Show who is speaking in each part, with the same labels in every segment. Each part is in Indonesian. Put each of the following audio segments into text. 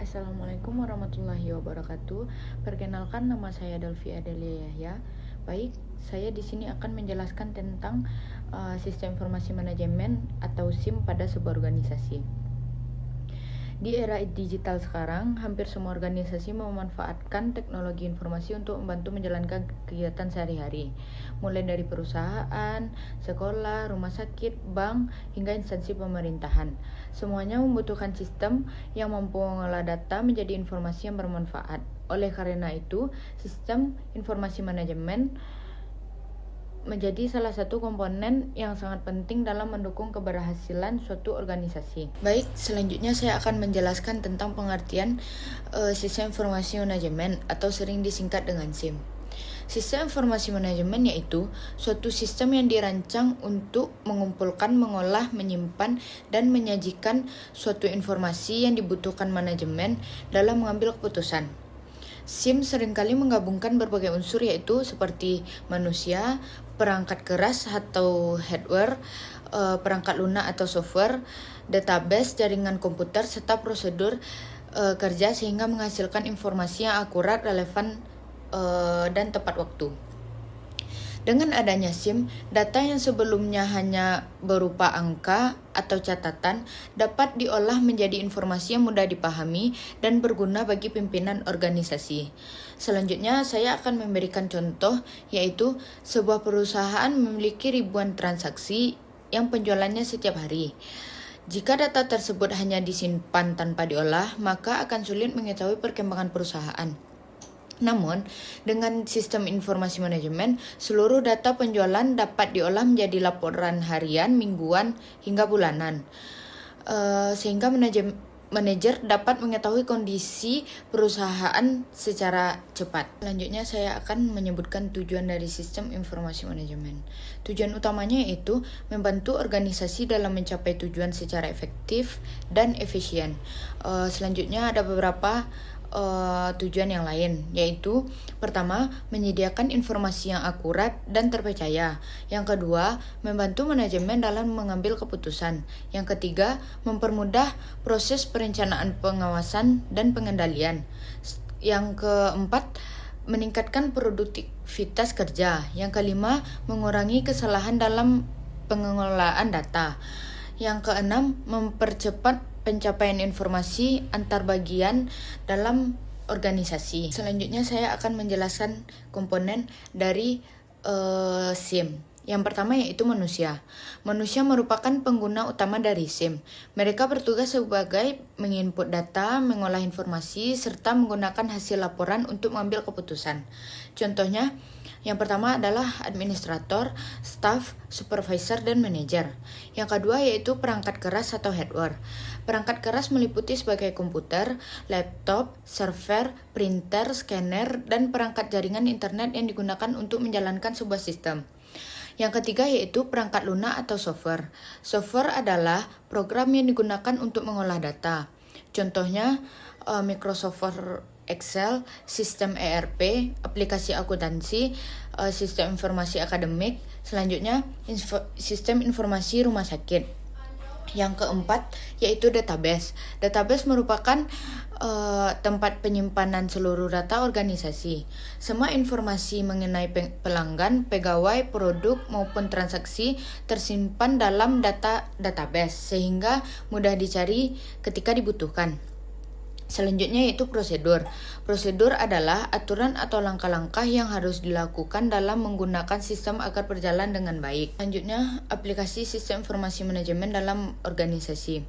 Speaker 1: Assalamualaikum warahmatullahi wabarakatuh. Perkenalkan, nama saya Delvi Adelia Yahya. Baik, saya di sini akan menjelaskan tentang sistem informasi manajemen atau SIM pada sebuah organisasi. Di era digital sekarang, hampir semua organisasi memanfaatkan teknologi informasi untuk membantu menjalankan kegiatan sehari-hari, mulai dari perusahaan, sekolah, rumah sakit, bank, hingga instansi pemerintahan. Semuanya membutuhkan sistem yang mampu mengolah data menjadi informasi yang bermanfaat. Oleh karena itu, sistem informasi manajemen menjadi salah satu komponen yang sangat penting dalam mendukung keberhasilan suatu organisasi. Baik, selanjutnya saya akan menjelaskan tentang pengertian sistem informasi manajemen atau sering disingkat dengan SIM. Sistem informasi manajemen yaitu suatu sistem yang dirancang untuk mengumpulkan, mengolah, menyimpan, dan menyajikan suatu informasi yang dibutuhkan manajemen dalam mengambil keputusan. SIM seringkali menggabungkan berbagai unsur yaitu seperti manusia, perangkat keras atau hardware, perangkat lunak atau software, database, jaringan komputer, serta prosedur kerja sehingga menghasilkan informasi yang akurat, relevan, dan tepat waktu. Dengan adanya SIM, data yang sebelumnya hanya berupa angka atau catatan dapat diolah menjadi informasi yang mudah dipahami dan berguna bagi pimpinan organisasi. Selanjutnya, saya akan memberikan contoh, yaitu sebuah perusahaan memiliki ribuan transaksi yang penjualannya setiap hari. Jika data tersebut hanya disimpan tanpa diolah, maka akan sulit mengetahui perkembangan perusahaan. Namun, dengan sistem informasi manajemen, seluruh data penjualan dapat diolah menjadi laporan harian, mingguan, hingga bulanan. Sehingga manajer dapat mengetahui kondisi perusahaan secara cepat. Selanjutnya saya akan menyebutkan tujuan dari sistem informasi manajemen. Tujuan utamanya yaitu membantu organisasi dalam mencapai tujuan secara efektif dan efisien. Selanjutnya ada beberapa tujuan yang lain, yaitu pertama, menyediakan informasi yang akurat dan terpercaya. Yang kedua, membantu manajemen dalam mengambil keputusan. Yang ketiga, mempermudah proses perencanaan, pengawasan, dan pengendalian. Yang keempat, meningkatkan produktivitas kerja. Yang kelima, mengurangi kesalahan dalam pengelolaan data. Yang keenam, mempercepat pencapaian informasi antar bagian dalam organisasi. Selanjutnya saya akan menjelaskan komponen dari SIM. Yang pertama yaitu manusia. Manusia merupakan pengguna utama dari SIM. Mereka bertugas sebagai menginput data, mengolah informasi, serta menggunakan hasil laporan untuk mengambil keputusan. Contohnya, yang pertama adalah administrator, staff, supervisor, dan manajer. Yang kedua yaitu perangkat keras atau hardware. Perangkat keras meliputi sebagai komputer, laptop, server, printer, scanner, dan perangkat jaringan internet yang digunakan untuk menjalankan sebuah sistem. Yang ketiga yaitu perangkat lunak atau software. Software adalah program yang digunakan untuk mengolah data. Contohnya Microsoft Excel, sistem ERP, aplikasi akuntansi, sistem informasi akademik, selanjutnya sistem informasi rumah sakit. Yang keempat yaitu database. Database merupakan tempat penyimpanan seluruh data organisasi. Semua informasi mengenai pelanggan, pegawai, produk maupun transaksi tersimpan dalam database sehingga mudah dicari ketika dibutuhkan. Selanjutnya yaitu prosedur. Prosedur adalah aturan atau langkah-langkah yang harus dilakukan dalam menggunakan sistem agar berjalan dengan baik. Selanjutnya, aplikasi sistem informasi manajemen dalam organisasi.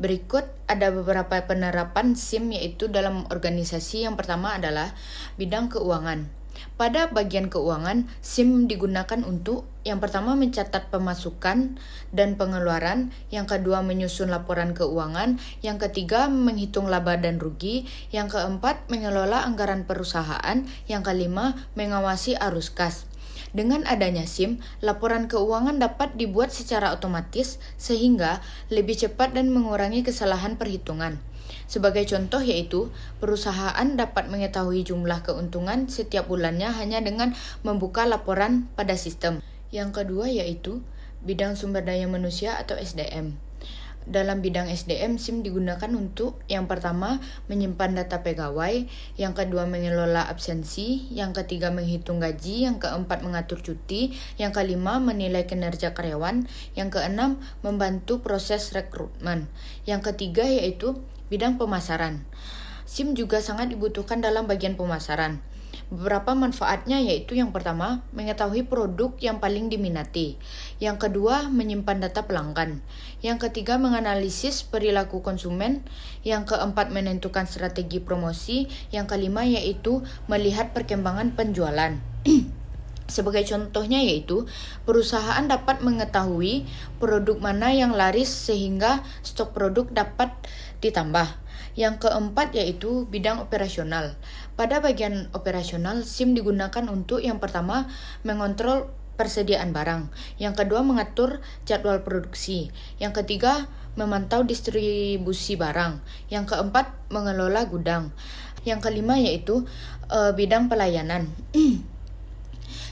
Speaker 1: Berikut ada beberapa penerapan SIM yaitu dalam organisasi. Yang pertama adalah bidang keuangan. Pada bagian keuangan, SIM digunakan untuk yang pertama mencatat pemasukan dan pengeluaran, yang kedua menyusun laporan keuangan, yang ketiga menghitung laba dan rugi, yang keempat mengelola anggaran perusahaan, yang kelima mengawasi arus kas. Dengan adanya SIM, laporan keuangan dapat dibuat secara otomatis sehingga lebih cepat dan mengurangi kesalahan perhitungan. Sebagai contoh yaitu, perusahaan dapat mengetahui jumlah keuntungan setiap bulannya hanya dengan membuka laporan pada sistem. Yang kedua yaitu bidang sumber daya manusia atau SDM. Dalam bidang SDM, SIM digunakan untuk yang pertama menyimpan data pegawai, yang kedua mengelola absensi, yang ketiga menghitung gaji, yang keempat mengatur cuti, yang kelima menilai kinerja karyawan, yang keenam membantu proses rekrutmen, yang ketiga yaitu bidang pemasaran. SIM juga sangat dibutuhkan dalam bagian pemasaran. Beberapa manfaatnya yaitu yang pertama, mengetahui produk yang paling diminati. Yang kedua, menyimpan data pelanggan. Yang ketiga, menganalisis perilaku konsumen. Yang keempat, menentukan strategi promosi. Yang kelima yaitu melihat perkembangan penjualan. Sebagai contohnya yaitu, perusahaan dapat mengetahui produk mana yang laris sehingga stok produk dapat ditambah. Yang keempat yaitu bidang operasional. Pada bagian operasional, SIM digunakan untuk yang pertama, mengontrol persediaan barang. Yang kedua, mengatur jadwal produksi. Yang ketiga, memantau distribusi barang. Yang keempat, mengelola gudang. Yang kelima yaitu bidang pelayanan.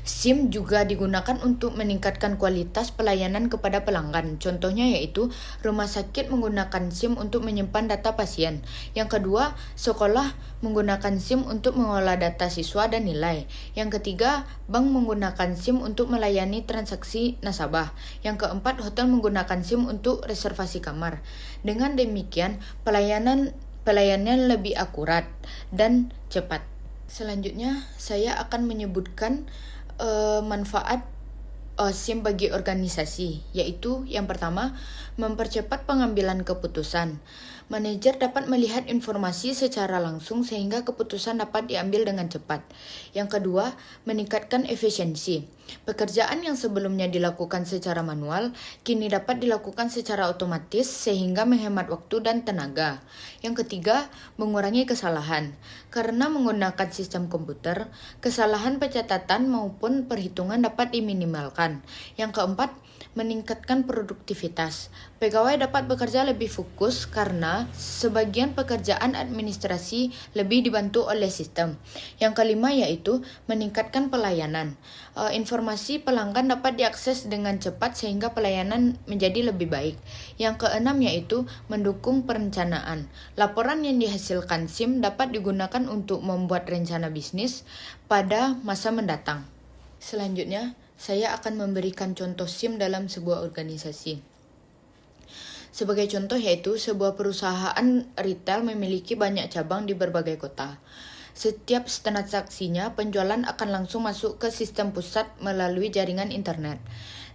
Speaker 1: SIM juga digunakan untuk meningkatkan kualitas pelayanan kepada pelanggan. Contohnya yaitu rumah sakit menggunakan SIM untuk menyimpan data pasien. Yang kedua, sekolah menggunakan SIM untuk mengolah data siswa dan nilai. Yang ketiga, bank menggunakan SIM untuk melayani transaksi nasabah. Yang keempat, hotel menggunakan SIM untuk reservasi kamar. Dengan demikian, pelayanan lebih akurat dan cepat. Selanjutnya, saya akan menyebutkan manfaat SIM bagi organisasi, yaitu yang pertama, mempercepat pengambilan keputusan. Manajer dapat melihat informasi secara langsung sehingga keputusan dapat diambil dengan cepat. Yang kedua, meningkatkan efisiensi. Pekerjaan yang sebelumnya dilakukan secara manual, kini dapat dilakukan secara otomatis sehingga menghemat waktu dan tenaga. Yang ketiga, mengurangi kesalahan. Karena menggunakan sistem komputer, kesalahan pencatatan maupun perhitungan dapat diminimalkan. Yang keempat, meningkatkan produktivitas. Pegawai dapat bekerja lebih fokus karena sebagian pekerjaan administrasi lebih dibantu oleh sistem. Yang kelima yaitu meningkatkan pelayanan. Informasi pelanggan dapat diakses dengan cepat sehingga pelayanan menjadi lebih baik. Yang keenam yaitu mendukung perencanaan. Laporan yang dihasilkan SIM dapat digunakan untuk membuat rencana bisnis pada masa mendatang. Selanjutnya, saya akan memberikan contoh SIM dalam sebuah organisasi. Sebagai contoh yaitu sebuah perusahaan retail memiliki banyak cabang di berbagai kota. Setiap transaksinya, penjualan akan langsung masuk ke sistem pusat melalui jaringan internet.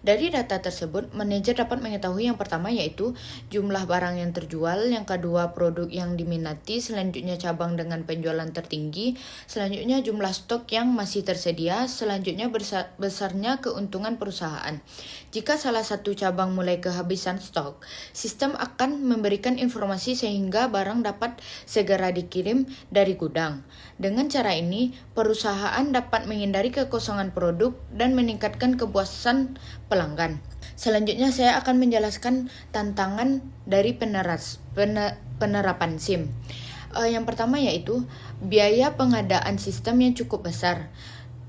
Speaker 1: Dari data tersebut, manajer dapat mengetahui yang pertama yaitu jumlah barang yang terjual, yang kedua produk yang diminati, selanjutnya cabang dengan penjualan tertinggi, selanjutnya jumlah stok yang masih tersedia, selanjutnya besarnya keuntungan perusahaan. Jika salah satu cabang mulai kehabisan stok, sistem akan memberikan informasi sehingga barang dapat segera dikirim dari gudang. Dengan cara ini, perusahaan dapat menghindari kekosongan produk dan meningkatkan kepuasan pelanggan. Selanjutnya saya akan menjelaskan tantangan dari penerapan SIM. Yang pertama yaitu biaya pengadaan sistem yang cukup besar.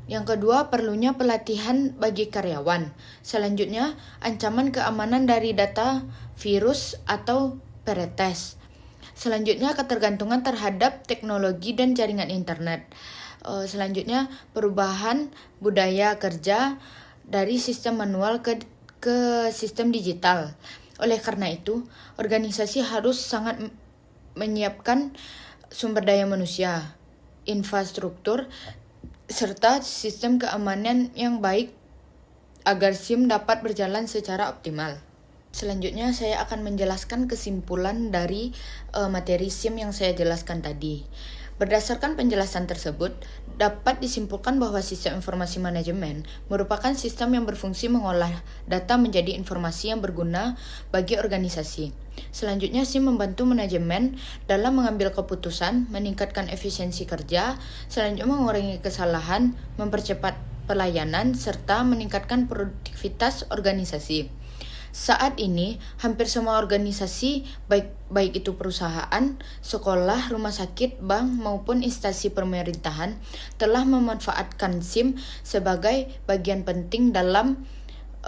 Speaker 1: Yang kedua, perlunya pelatihan bagi karyawan. Selanjutnya, ancaman keamanan dari data virus atau peretes. Selanjutnya, ketergantungan terhadap teknologi dan jaringan internet. Selanjutnya, perubahan budaya kerja dari sistem manual ke sistem digital. Oleh karena itu, organisasi harus sangat menyiapkan sumber daya manusia, infrastruktur, serta sistem keamanan yang baik agar SIM dapat berjalan secara optimal. Selanjutnya saya akan menjelaskan kesimpulan dari materi SIM yang saya jelaskan tadi. Berdasarkan penjelasan tersebut, dapat disimpulkan bahwa sistem informasi manajemen merupakan sistem yang berfungsi mengolah data menjadi informasi yang berguna bagi organisasi. Selanjutnya, SIM membantu manajemen dalam mengambil keputusan, meningkatkan efisiensi kerja, selanjutnya mengurangi kesalahan, mempercepat pelayanan, serta meningkatkan produktivitas organisasi. Saat ini, hampir semua organisasi, baik itu perusahaan, sekolah, rumah sakit, bank, maupun instansi pemerintahan, telah memanfaatkan SIM sebagai bagian penting dalam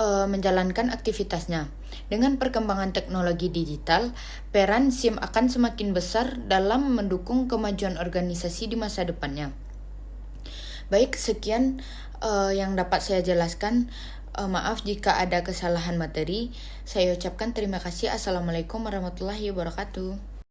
Speaker 1: menjalankan aktivitasnya. Dengan perkembangan teknologi digital, peran SIM akan semakin besar dalam mendukung kemajuan organisasi di masa depannya. Baik, sekian yang dapat saya jelaskan. Maaf jika ada kesalahan materi. Saya ucapkan terima kasih. Assalamualaikum warahmatullahi wabarakatuh.